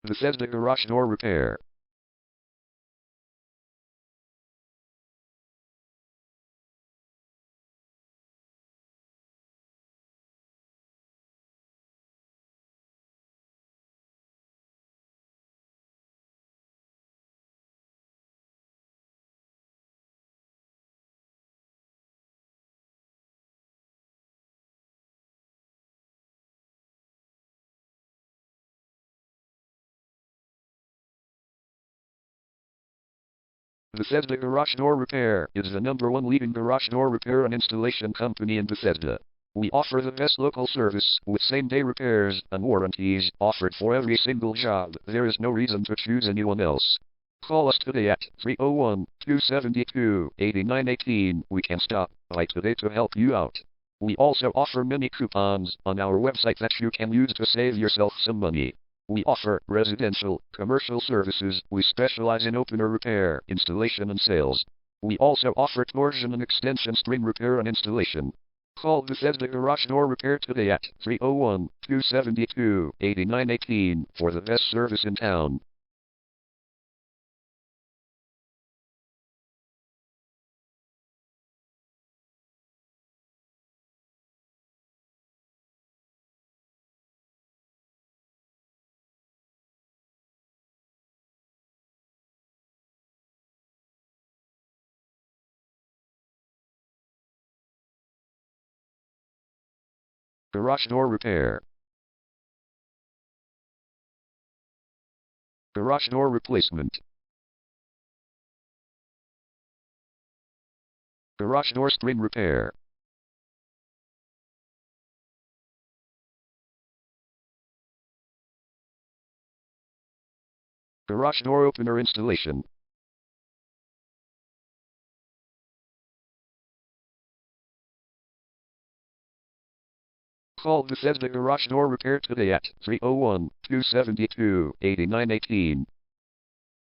Bethesda garage door repair. Bethesda Garage Door Repair is the #1 leading garage door repair and installation company in Bethesda. We offer the best local service with same-day repairs and warranties offered for every single job. There is no reason to choose anyone else. Call us today at 301-272-8918. We can stop by today to help you out. We also offer many coupons on our website that you can use to save yourself some money. We offer residential, commercial services. We specialize in opener repair, installation and sales. We also offer torsion and extension string repair and installation. Call Bethesda Garage Door Repair today at 301-272-8918 for the best service in town. Garage door repair. Garage door replacement. Garage door string repair. Garage door opener installation. Call Bethesda Garage Door Repair today at 301-272-8918.